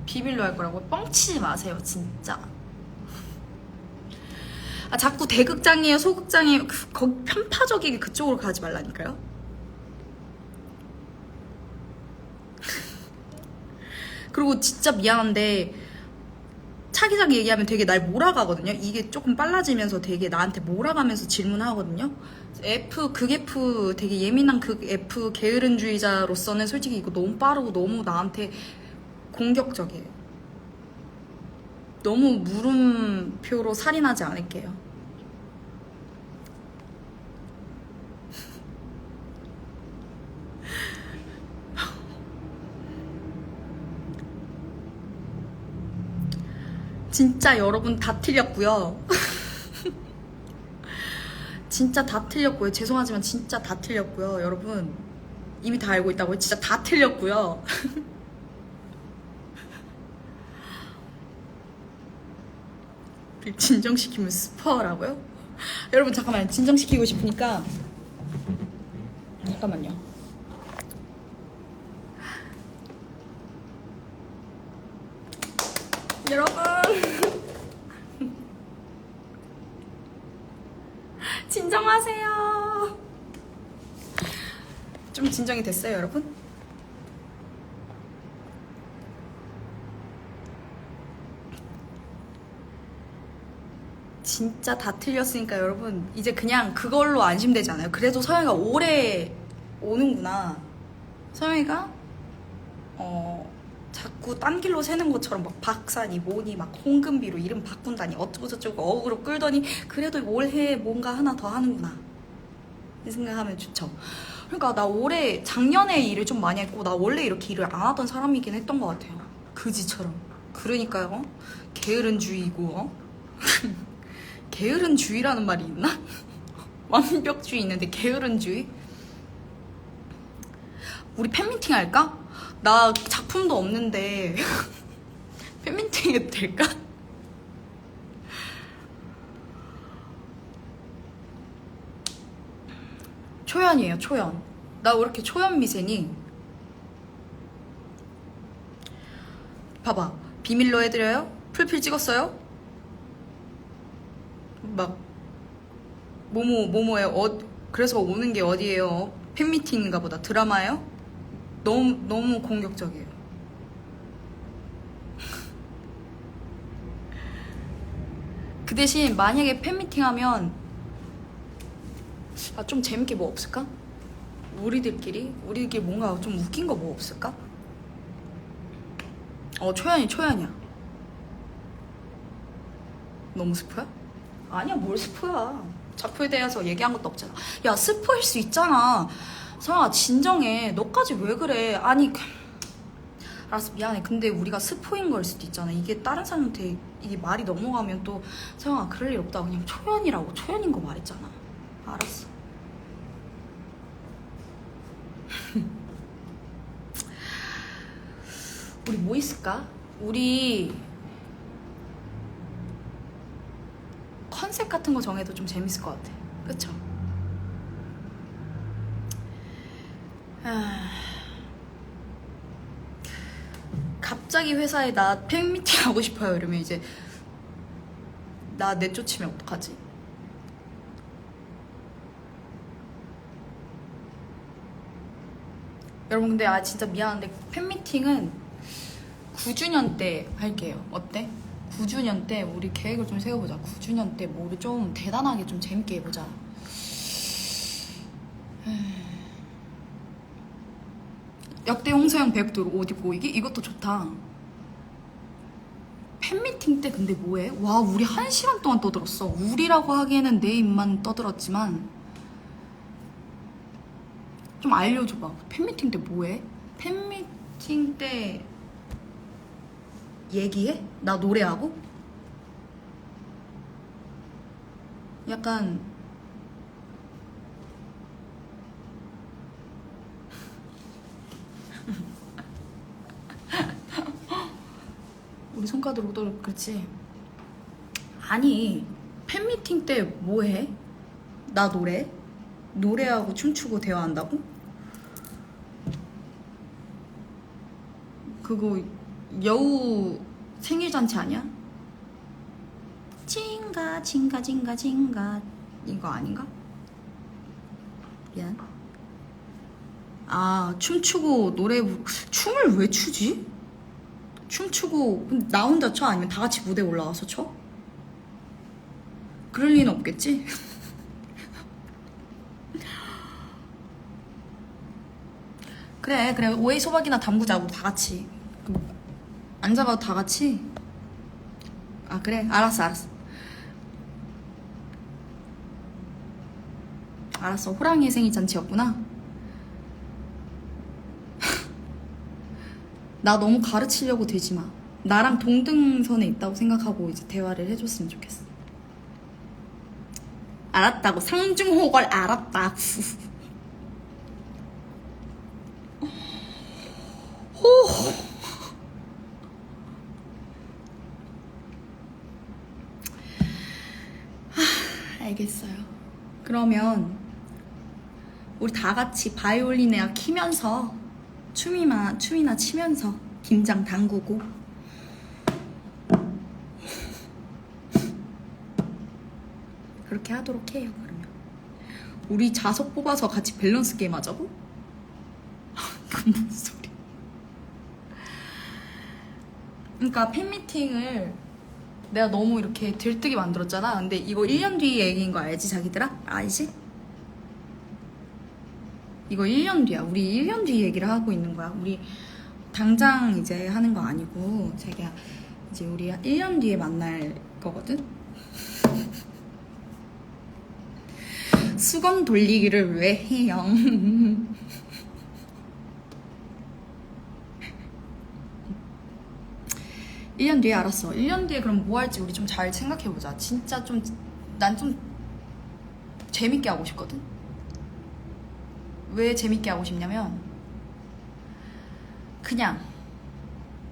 비밀로 할 거라고요? 뻥치지 마세요 진짜. 자꾸 대극장이에요 소극장이에요 거기 편파적이게 그쪽으로 가지 말라니까요. 그리고 진짜 미안한데 차기작 얘기하면 되게 날 몰아가거든요. 이게 조금 빨라지면서 되게 나한테 몰아가면서 질문하거든요. 극 F 되게 예민한 극 F 게으른주의자로서는 솔직히 이거 너무 빠르고 너무 나한테 공격적이에요. 너무 물음표로 살인하지 않을게요. 진짜 여러분 다 틀렸고요. 진짜 다 틀렸고요. 죄송하지만 진짜 다 틀렸고요. 여러분 이미 다 알고 있다고요. 진짜 다 틀렸고요. 진정시키면 스퍼라고요? 여러분 잠깐만요. 진정시키고 싶으니까 잠깐만요. 여러분 진정하세요. 좀 진정이 됐어요, 여러분? 진짜 다 틀렸으니까 여러분 이제 그냥 그걸로 안심되지 않아요? 그래도 서영이가 오래 오는구나. 서영이가 자꾸 딴 길로 새는 것처럼 막 박사니 뭐니 막 홍금비로 이름 바꾼다니 어쩌고 저쩌고 어그로 끌더니 그래도 올해 뭔가 하나 더 하는구나 이 생각하면 좋죠. 그러니까 나 올해 작년에 일을 좀 많이 했고 나 원래 이렇게 일을 안 하던 사람이긴 했던 것 같아요. 그지처럼. 그러니까요. 게으른주의고 게으른주의라는 말이 있나? 완벽주의 있는데 게으른주의? 우리 팬미팅 할까? 나 작품도 없는데 팬미팅 해도 될까? 초연이에요, 초연. 나 왜 이렇게 초연 미세니? 봐봐. 비밀로 해드려요? 풀필 찍었어요? 막 모모예요. 그래서 오는 게 어디예요? 팬미팅인가 보다. 드라마예요? 너무 공격적이에요. 그 대신 만약에 팬미팅 하면 좀 재밌게 뭐 없을까? 우리들끼리 뭔가 좀 웃긴 거 뭐 없을까? 초연이야. 너무 스포야? 아니야, 뭘 스포야. 작품에 대해서 얘기한 것도 없잖아. 야, 스포일 수 있잖아. 서영아, 진정해. 너까지 왜 그래? 아니, 알았어, 미안해. 근데 우리가 스포인 걸 수도 있잖아. 이게 다른 사람한테 이게 말이 넘어가면 또 서영아, 그럴 일 없다. 그냥 초연이라고. 초연인 거 말했잖아. 알았어. 우리 뭐 있을까? 우리 컨셉 같은 거 정해도 좀 재밌을 것 같아. 그쵸? 갑자기 회사에 나 팬미팅 하고 싶어요 이러면 이제 나 내쫓으면 어떡하지? 여러분 근데 진짜 미안한데 팬미팅은 9주년 때 할게요. 어때? 9주년 때 우리 계획을 좀 세워보자. 9주년 때 뭐를 좀 대단하게 좀 재밌게 해보자. 역대 홍서영 배역들 옷 입고 오이기? 이것도 좋다. 팬미팅 때 근데 뭐해? 와, 우리 1시간 동안 떠들었어. 우리라고 하기에는 내 입만 떠들었지만 좀 알려줘봐. 팬미팅 때 뭐해? 팬미팅 때 얘기해? 나 노래하고? 약간 우리 손가락으로 그렇지? 아니 팬미팅 때 뭐해? 나 노래하고 춤추고 대화한다고? 그거 여우 생일잔치 아니야? 징가 이거 아닌가? 미안. 춤추고 춤을 왜 추지? 춤추고 나 혼자 춰? 아니면 다 같이 무대 올라와서 춰? 그럴 리는 없겠지? 그래 오이 소박이나 담그자고 다 같이. 안 잡아도 다 같이? 그래 알았어 호랑이의 생일잔치였구나. 나 너무 가르치려고 되지마. 나랑 동등선에 있다고 생각하고 이제 대화를 해줬으면 좋겠어. 알았다고. 상중호걸 알았다고. 호. 알겠어요. 그러면 우리 다 같이 바이올린이나 키면서 춤이나 치면서 긴장 담그고 그렇게 하도록 해요. 그러면 우리 자석 뽑아서 같이 밸런스 게임 하자고? 그 무슨 소리? 그러니까 팬미팅을 내가 너무 이렇게 들뜨게 만들었잖아. 근데 이거 1년 뒤 얘기인 거 알지, 자기들아? 알지? 이거 1년 뒤야. 우리 1년 뒤 얘기를 하고 있는 거야. 우리 당장 이제 하는 거 아니고 자기야, 이제 우리 1년 뒤에 만날 거거든? 수건 돌리기를 왜 해요? 1년 뒤에 알았어. 1년 뒤에 그럼 뭐 할지 우리 좀 잘 생각해보자. 진짜 좀, 난 좀 재밌게 하고 싶거든? 왜 재밌게 하고 싶냐면, 그냥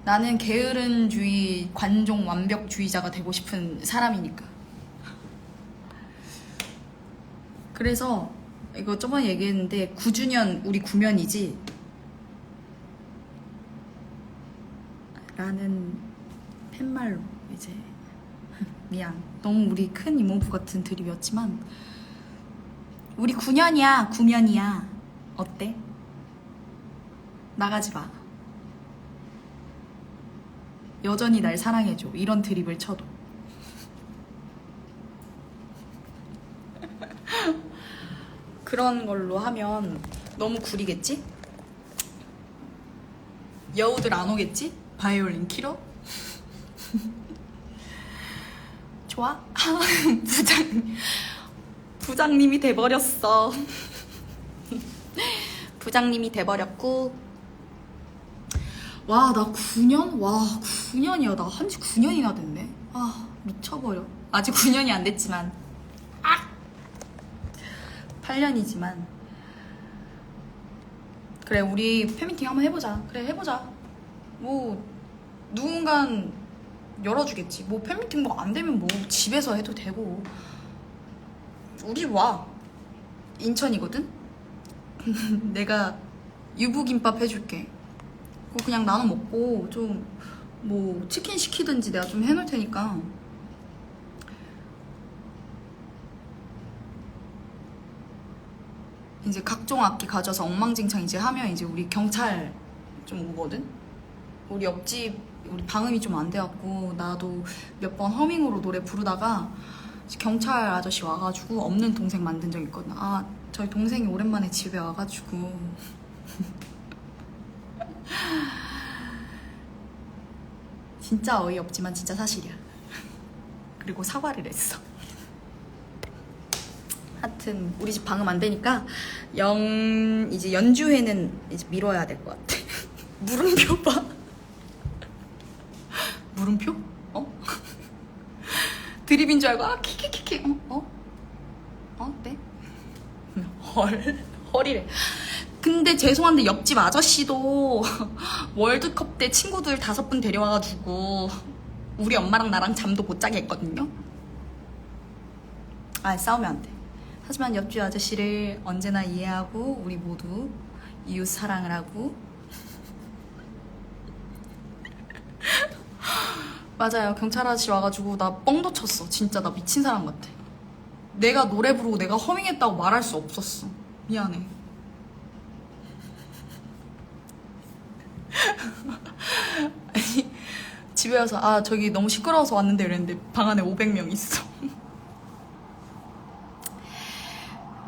나는 게으른주의, 관종 완벽주의자가 되고 싶은 사람이니까. 그래서 이거 저번에 얘기했는데 9주년 우리 9면이지? 라는 팻말로 이제 미안. 너무 우리 큰 이모부 같은 드립이었지만 우리 9년이야. 9면이야. 어때? 나가지 마. 여전히 날 사랑해줘. 이런 드립을 쳐도. 그런 걸로 하면 너무 구리겠지? 여우들 안 오겠지? 바이올린 키러? 좋아? 부장님이 돼버렸어. 부장님이 돼버렸고. 와, 나 9년? 와, 9년이야. 나 한지 9년이나 됐네. 아, 미쳐버려. 아직 9년이 안 됐지만. 8년이지만. 그래, 우리 팬미팅 한번 해보자. 그래, 해보자. 뭐 누군간 열어주겠지. 뭐 팬미팅 뭐 안 되면 뭐 집에서 해도 되고. 우리 와. 인천이거든? 내가 유부김밥 해줄게. 그거 그냥 나눠 먹고 좀 뭐 치킨 시키든지 내가 좀 해놓을 테니까. 이제 각종 악기 가져서 엉망진창 이제 하면 이제 우리 경찰 좀 오거든? 우리 옆집 우리 방음이 좀 안 돼갖고 나도 몇 번 허밍으로 노래 부르다가 경찰 아저씨 와가지고 없는 동생 만든 적 있거든. 아, 저희 동생이 오랜만에 집에 와가지고 진짜 어이없지만 진짜 사실이야. 그리고 사과를 했어. 하여튼 우리 집 방음 안 되니까 이제 연주회는 이제 미뤄야 될 것 같아. 물음표 봐. 물음표? 어? 드립인 줄 알고 키키키키. 네? 헐이래. 근데 죄송한데 옆집 아저씨도 월드컵 때 친구들 5분 데려와가지고 우리 엄마랑 나랑 잠도 못 자게 했거든요. 아, 싸우면 안 돼. 하지만 옆집 아저씨를 언제나 이해하고 우리 모두 이웃 사랑을 하고. 맞아요. 경찰 아저씨 와가지고 나 뻥도 쳤어. 진짜 나 미친 사람 같아. 내가 노래 부르고 내가 허밍했다고 말할 수 없었어. 미안해. 아니, 집에 와서 아, 저기 너무 시끄러워서 왔는데 이랬는데 방 안에 500명 있어.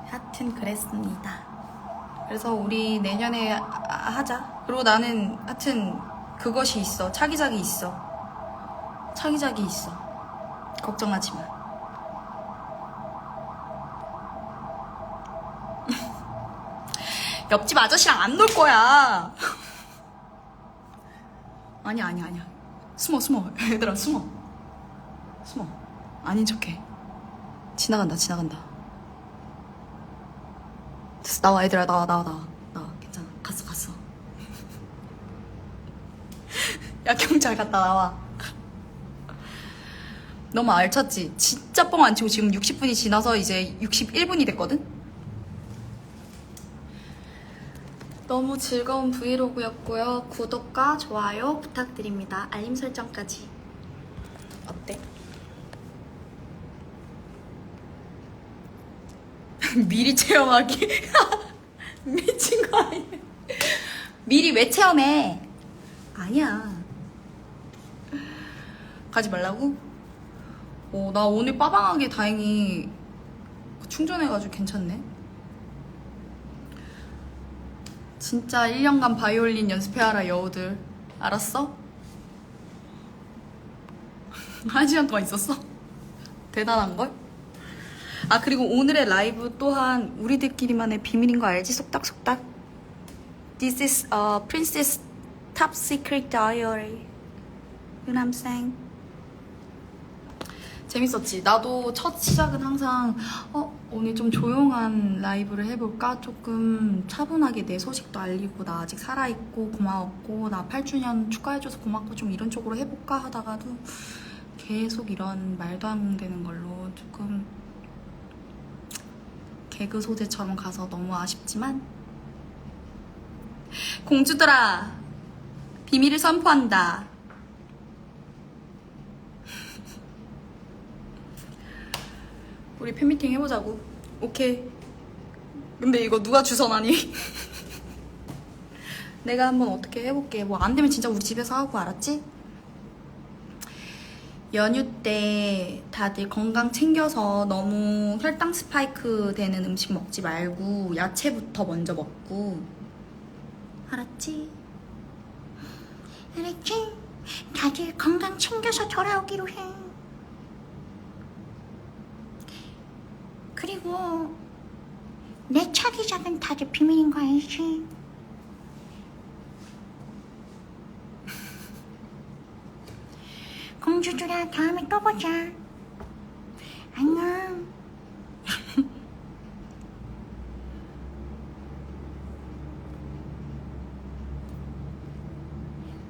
하여튼 그랬습니다. 그래서 우리 내년에 하자. 그리고 나는 하여튼 그것이 있어. 차기작이 있어. 차기작이 있어. 걱정하지 마. 옆집 아저씨랑 안 놀 거야. 아니야. 숨어 숨어 얘들아 숨어 아닌 척해. 지나간다 됐어. 나와 얘들아 나와 괜찮아. 갔어 야 경찰 갔다 나와. 너무 알찼지? 진짜 뻥 안 치고 지금 60분이 지나서 이제 61분이 됐거든? 너무 즐거운 브이로그였고요. 구독과 좋아요 부탁드립니다. 알림 설정까지. 어때? 미리 체험하기. 미친 거 아니야? 미리 왜 체험해? 아니야. 가지 말라고? 나 오늘 빠방하게 다행히 충전해가지고 괜찮네. 진짜 1년간 바이올린 연습해와라 여우들. 알았어? 1시간 동안 있었어? 대단한걸? 아 그리고 오늘의 라이브 또한 우리들끼리만의 비밀인 거 알지? 속닥속닥. This is a princess top secret diary. You know what I'm saying? 재밌었지? 나도 첫 시작은 항상 오늘 좀 조용한 라이브를 해볼까? 조금 차분하게 내 소식도 알리고 나 아직 살아있고 고마웠고 나 8주년 축하해줘서 고맙고 좀 이런 쪽으로 해볼까 하다가도 계속 이런 말도 안 되는 걸로 조금 개그 소재처럼 가서 너무 아쉽지만 공주들아 비밀을 선포한다. 우리 팬미팅 해보자고. 오케이. 근데 이거 누가 주선하니? 내가 한번 어떻게 해볼게. 뭐 안되면 진짜 우리 집에서 하고. 알았지? 연휴 때 다들 건강 챙겨서 너무 혈당 스파이크 되는 음식 먹지 말고 야채부터 먼저 먹고. 알았지? 알았지? 다들 건강 챙겨서 돌아오기로 해. 그리고 내 차기작은 다들 비밀인 거 알지? 공주들아 다음에 또 보자. 안녕.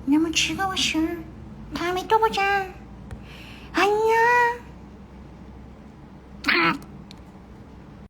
너무 즐거웠어. 다음에 또 보자. 안녕.